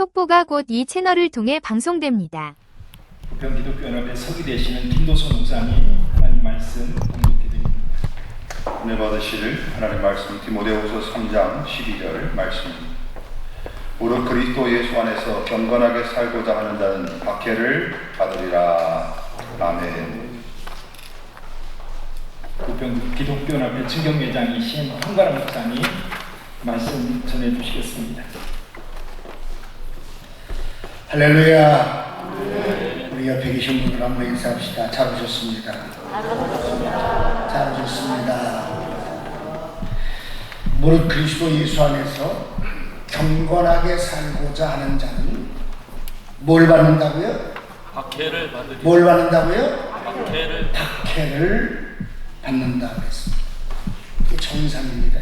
속보가 곧 이 채널을 통해 방송됩니다. 부평기독교연합의 서기 되시는 김도선 목사님 하나님 말씀 공독해 드립니다. 은혜 받으실 하나님 말씀 디모데후서 3장 12절 말씀입니다. 무릇 그리스도 예수 안에서 경건하게 살고자 하는 자는 박해를 받으리라. 아멘. 부평기독교연합의 증경회장이신 황가람 목사님 말씀 전해 주시겠습니다. 할렐루야. 우리 옆에 계신 분들 한번 인사합시다. 잘 오셨습니다. 잘 오셨습니다. 무릇 그리스도 예수 안에서 경건하게 살고자 하는 자는 뭘 받는다고요? 박해를 받으리. 뭘 받는다고요? 박해를 받는다 그랬습니다. 이게 정상입니다.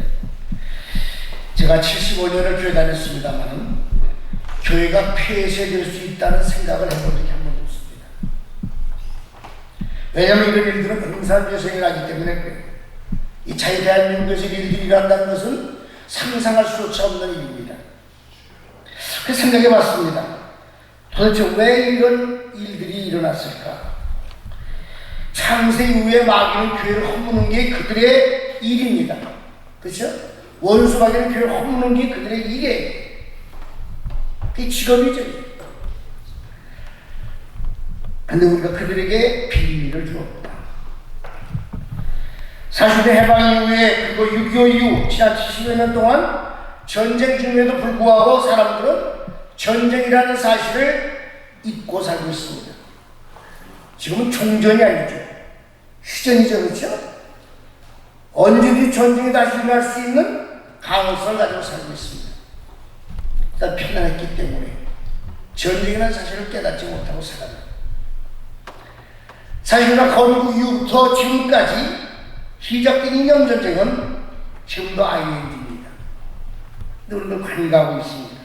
제가 75년을 교회 다녔습니다만 교회가 폐쇄될 수 있다는 생각을 해본 적이 한 번도 없습니다. 왜냐하면 이런 일들은 응산교생이라기 때문에 그래요. 이 자유 대한민국에서 일들이 일어난다는 것은 상상할 수조차 없는 일입니다. 그래서 생각해 봤습니다. 도대체 왜 이런 일들이 일어났을까? 창세 이후에 마귀는 교회를 허무는 게 그들의 일입니다. 그렇죠? 원수마귀는 교회를 허무는 게 그들의 일이에요. 그게 직업이죠. 근데 우리가 그들에게 비밀을 주었다. 40대 해방 이후에 그리고 6.25 이후 지난 70여 년 동안 전쟁 중에도 불구하고 사람들은 전쟁이라는 사실을 잊고 살고 있습니다. 지금은 종전이 아니죠. 휴전이죠. 그렇죠? 언제든지 전쟁이 다시 일어날 수 있는 가능성을 가지고 살고 있습니다. 일단 편안했기 때문에 전쟁이라는 사실을 깨닫지 못하고 살아요. 사실은 건국 이후부터 지금까지 시작된 이념전쟁은 지금도 ING입니다. 우리는 관가하고 있습니다.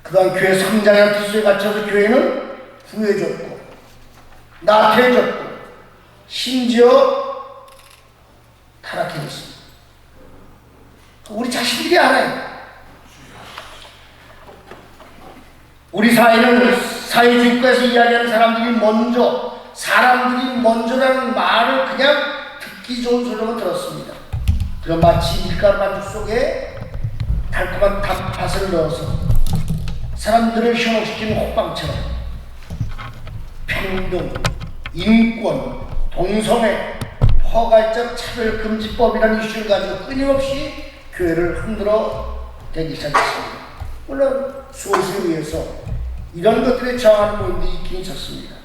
그동안 교회 성장의 뜻에 갇혀서 교회는 부해졌고 나태해졌고 심지어 타락해졌습니다. 우리 자신들이 알아요. 우리 사회는 사회주의국가에서 이야기하는 사람들이 먼저라는 말을 그냥 듣기 좋은 소리로만 들었습니다. 그럼 마치 밀가루 반죽 속에 달콤한 단팥을 넣어서 사람들을 현혹시키는 호빵처럼 평등, 인권, 동성애, 포괄적 차별금지법이라는 이슈를 가지고 끊임없이 교회를 흔들어 대기 시작했습니다. 물론 수호에 의해서 이런 것들에 저항하는 모임들이 있긴 있었습니다.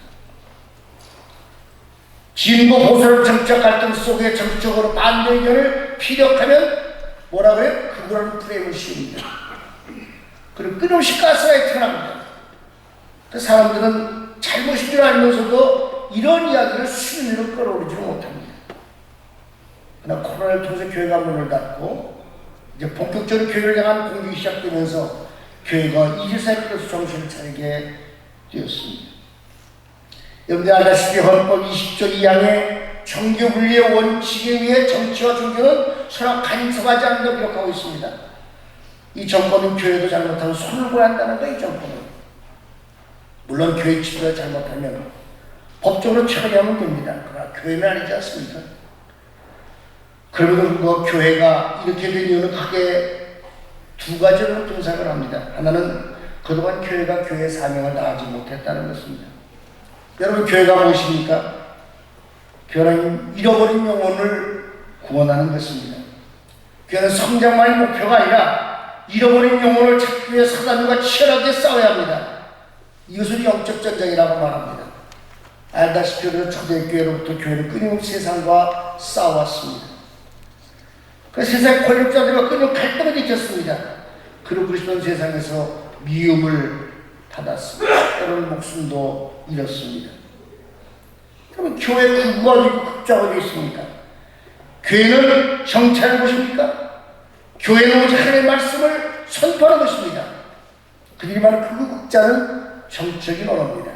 진보 보수적 정치적 갈등 속에 정치적으로 반대 의견을 피력하면 뭐라 그래요? 극우라는 프레임을 씌웁니다. 그리고 끊임없이 가스라이트가 납니다. 그 사람들은 잘못인 줄 알면서도 이런 이야기를 수면으로 끌어오르지 못합니다. 그러나 코로나를 통해서 교회가 문을 닫고 이제 본격적으로 교회를 향한 공격이 시작되면서 교회가 24시간에서 정신을 차리게 되었습니다. 여러분들 아시다시피 헌법 20조 2항의 정교분리의 원칙에 의해 정치와 종교는 서로 간섭하지 않는다고 기록하고 있습니다. 이 정권은 교회도 잘못하면 손을 보야 한다는 거예요. 이 정권은. 물론 교회 지도가 잘못하면 법적으로 처리하면 됩니다. 그러나 교회는 아니지 않습니까? 그러면 교회가 이렇게 된 이유는 크게 두 가지로 분석을 합니다. 하나는 그동안 교회가 교회의 사명을 다하지 못했다는 것입니다. 여러분 교회가 무엇입니까? 교회는 잃어버린 영혼을 구원하는 것입니다. 교회는 성장만이 목표가 아니라 잃어버린 영혼을 찾기 위해 사단과 치열하게 싸워야 합니다. 이것을 영적 전쟁이라고 말합니다. 알다시피 우리가 초대교회로부터 교회는 끊임없이 세상과 싸워왔습니다. 그 세상 권력자들과 끊임 갈등을 일으켰습니다. 그리고 그리스도는 세상에서 미움을 받았습니다. 때로는 목숨도 잃었습니다. 그러면 교회 극우가 극좌가 되어 있습니까? 교회는 정치하는 것입니까? 교회는 오직 하나님의 말씀을 선포하는 것입니다. 그들이 말하는 극우 극좌는 정치적인 언어입니다.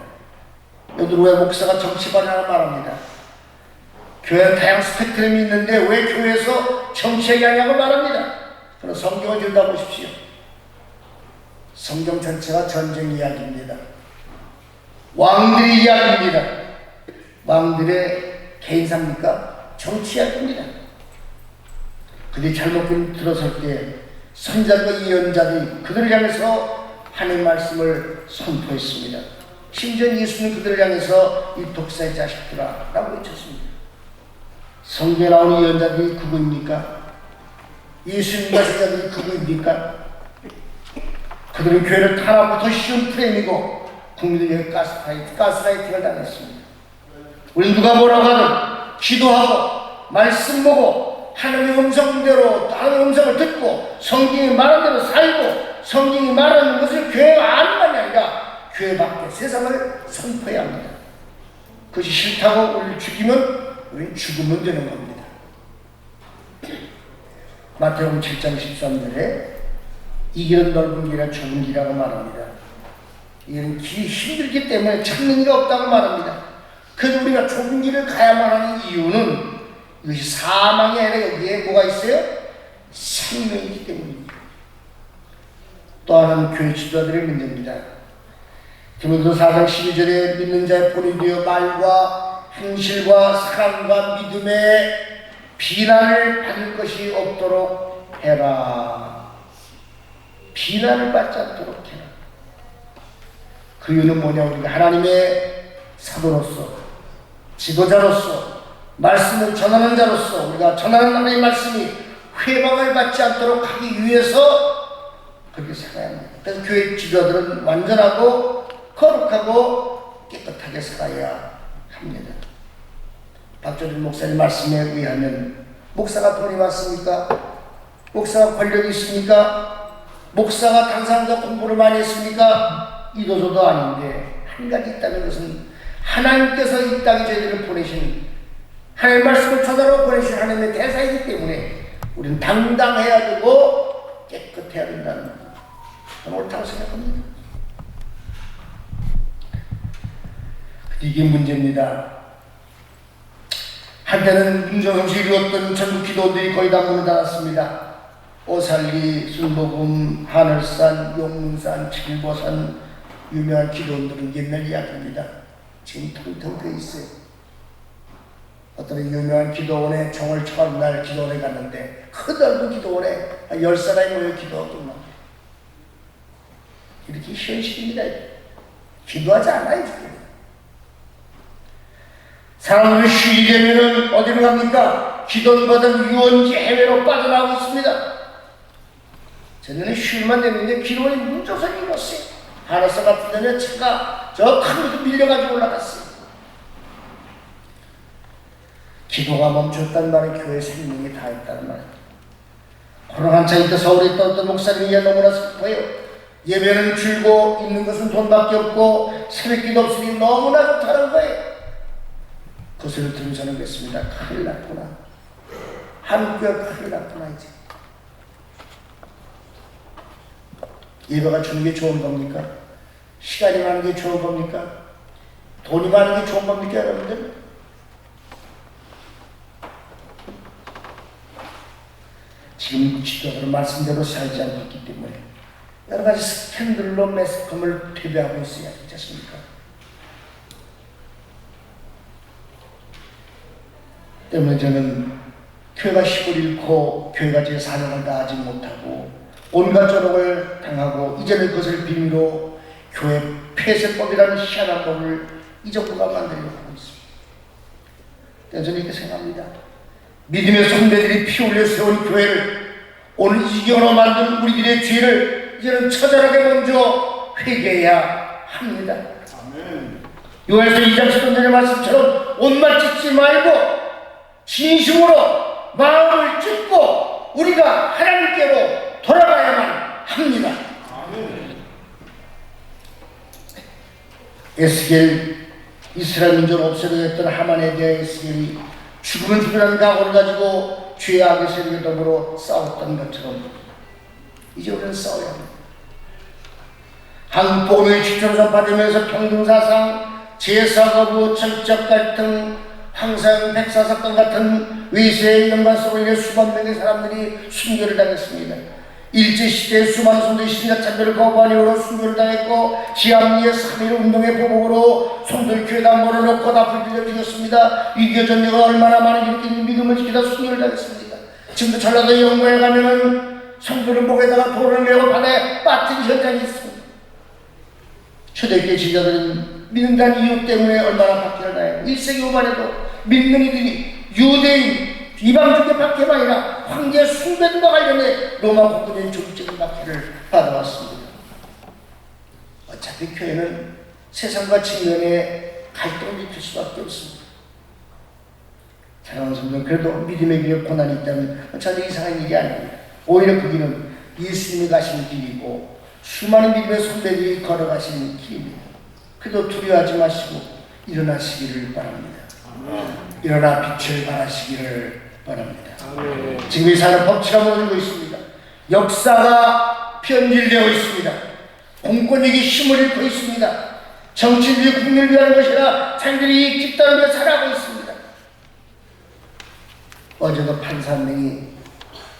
여러분 왜 목사가 정치반이라고 말합니다. 교회는 다양한 스펙트럼이 있는데 왜 교회에서 정치하게 하냐고 말합니다. 그럼 성경을 들여다보십시오. 성경 전체가 전쟁 이야기입니다. 왕들의 이야기입니다. 왕들의 개인사입니까? 정치 이야기입니다. 그들이 잘못 들어설 때 선지자들과 예언자들이 그들을 향해서 하나님의 말씀을 선포했습니다. 심지어 예수는 그들을 향해서 이 독사의 자식들아 라고 외쳤습니다. 성경에 나오는 예언자들이 그거입니까? 예수님과 제자들이 그거입니까? 그들은 교회를 탄압하고 더 쉬운 프레임이고 국민들에게 가스라이팅을 당했습니다. 우리 누가 뭐라고 하든 기도하고 말씀 보고 하나님의 음성대로 하나님의 음성을 듣고 성경이 말하는 대로 살고 성경이 말하는 것을 교회 안만이 아니라 교회 밖에 세상을 선포해야 합니다. 그것이 싫다고 우리를 죽이면 우리는 죽으면 되는 겁니다. 마태복음 7장 13절에 이 길은 넓은 길이라 좁은 길이라고 말합니다. 이는 길이 힘들기 때문에 찾는 이가 없다고 말합니다. 그래서 우리가 좁은 길을 가야만 하는 이유는 이것이 사망이 아니라 여기에 뭐가 있어요? 생명이기 때문입니다. 또 하나는 교회 지도자들의 문제입니다. 디모데후서 4장 12절에 믿는 자의 본이 되어 말과 행실과 사랑과 믿음에 비난을 받을 것이 없도록 해라. 비난을 받지 않도록 해라. 그 이유는 뭐냐? 우리가 하나님의 사도로서 지도자로서 말씀을 전하는 자로서 우리가 전하는 하나님의 말씀이 회방을 받지 않도록 하기 위해서 그렇게 살아야 합니다. 그래서 교회 지도자들은 완전하고 거룩하고 깨끗하게 살아야 합니다. 박조준 목사님 말씀에 의하면 목사가 돈이 많습니까? 목사가 권력이 있습니까? 목사가 당사자 공부를 많이 했습니까? 이도저도 아닌데 한 가지 있다는 것은 하나님께서 이 땅에 저희들을 보내신 하나님의 말씀을 전하러 보내신 하나님의 대사이기 때문에 우리는 당당해야 되고 깨끗해야 된다는 것. 저는 옳다고 생각합니다. 이게 문제입니다. 한때는 문정성시 이루었던 전국 기도원들이 거의 다 문을 닫았습니다. 오살리, 순복음, 하늘산, 용문산, 칠보산 유명한 기도원들은 옛날 이야기입니다. 지금 텅텅 돼 있어요. 어떤 유명한 기도원에 종을 처음 날 기도원에 갔는데 그 넓은 기도원에 10사람이 모여 기도하구나. 이렇게 현실입니다. 기도하지 않아요. 사람들이 쉬이 되면은 어디로 갑니까? 기도받은 유원지 해외로 빠져나오고 있습니다. 저는 쉴만 되는데 기도원이 문조선이 일었어요. 하늘산 같은 데는 차가 저 큰 곳에 밀려가지고 올라갔어요. 기도가 멈췄다는 말은 교회 생명이 다 있다는 말입니다. 코로나 한창 때 서울에 있던 어떤 목사님이 너무나 슬퍼요. 예배는 줄고 있는 것은 돈밖에 없고 새벽기도 없으니 너무나 좋다는 거예요. 그 소리를 들으면 저는 그랬습니다. 큰일 났구나. 한국교회가 큰일 났구나 이제. 예배가 주는 게 좋은 겁니까? 시간이 많은 게 좋은 겁니까? 돈이 많은 게 좋은 겁니까 여러분들? 지금 지도자들 말씀대로 살지 않고 있기 때문에 여러 가지 스캔들로 매스컴을 퇴배하고 있어야 되지 않습니까? 때문에 저는 교회가 힘을 잃고 교회가 제 사명을 다하지 못하고 온갖 조롱을 당하고 이제는 그것을 빌미로 교회 폐쇄법이라는 희한한 법을 이 정부가 만들려고 하고 있습니다. 저는 이렇게 생각합니다. 믿음의 선배들이 피 흘려 세운 교회를 오늘 이 지경으로 만든 우리들의 죄를 이제는 처절하게 먼저 회개해야 합니다. 요한에서 2장 10절의 말씀처럼 옷만 찢지 말고 진심으로 마음을 찢고 우리가 하나님께로 돌아가야만 합니다. 에스겔 이스라엘 민족을 없애려 했던 하만에 대해 에스겔이 죽으면 죽으라는 각오를 가지고 죄의 악의 세력에 더불어 싸웠던 것처럼 이제 우리는 싸워야 합니다. 한국 복음의 지표를 전파되면서 평등사상, 제사거부, 철적 갈등, 황상 백사 사건 같은 위세의 연관 속에 수만 명의 사람들이 순교를 당했습니다. 일제시대에 수많은 성도의 신자 참배를 거부한 이후로 순교를 당했고 지암리의 3.1 운동의 보복으로 성도의 교회가 몰아넣고 다 불들여 죽였습니다. 6.25 전쟁은 얼마나 많은 이들이 믿음을 지키다 순교를 당했습니다. 지금도 전라도 영광에 가면은 성도를 목에다가 돌을 메고 바다에 빠뜨린 현장이 있습니다. 초대교회 지자들은 믿는다는 이유 때문에 얼마나 박해를 당했고 1세기 후반에도 믿는 이들이 유대인 이방족의 박해가 아니라 황제 숭배들과 관련해 로마 국군의 조직적인 박해를 받아왔습니다. 어차피 교회는 세상과 직면에 갈등을 일으킬 수밖에 없습니다. 사랑하는 성도, 그래도 믿음의 길에 고난이 있다면 전혀 이상한 일이 아닙니다. 오히려 그 길은 예수님이 가시는 길이고 수많은 믿음의 선배들이 걸어가시는 길입니다. 그래도 두려워하지 마시고 일어나시기를 바랍니다. 일어나 빛을 발하시기를 바랍니다. 지금 이 사회는 법치가 무너지고 있습니다. 역사가 변질되어 있습니다. 공권력이 힘을 잃고 있습니다. 정치인들이 국민을 위한 것이라 자기들이 이익 집단을 살아가고 있습니다. 어제도 판사 한 명이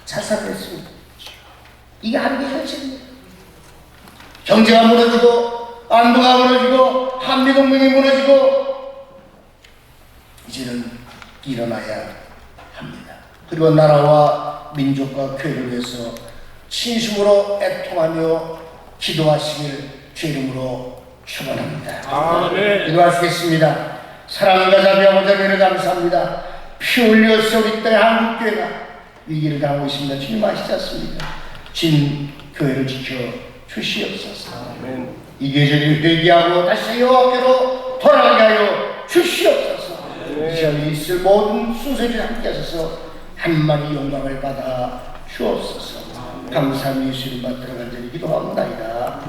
자살을 했습니다. 이게 한국의 현실입니다. 경제가 무너지고 안보가 무너지고 한미동맹이 무너지고 이제는 일어나야 합니다. 그리고 나라와 민족과 교회를 위해서 진심으로 애통하며 기도하시길 주 이름으로 축원합니다. 아멘. 기도하시겠습니다. 사랑과 자비 아버지 하나님 감사합니다. 피 흘려 세운 땅의 한국교회가 위기를 당하고 있습니다. 주님 아시지 않습니까? 진 교회를 지켜 주시옵소서. 이 계절이 회개하고 다시 여호와께로 돌아가게 하여 주시옵소서. 이 시간에 있을 모든 순서를 함께 하셔서 한마디 영광을 받아 주옵소서. 감사함이 예수님 받들어 간절히 기도합니다.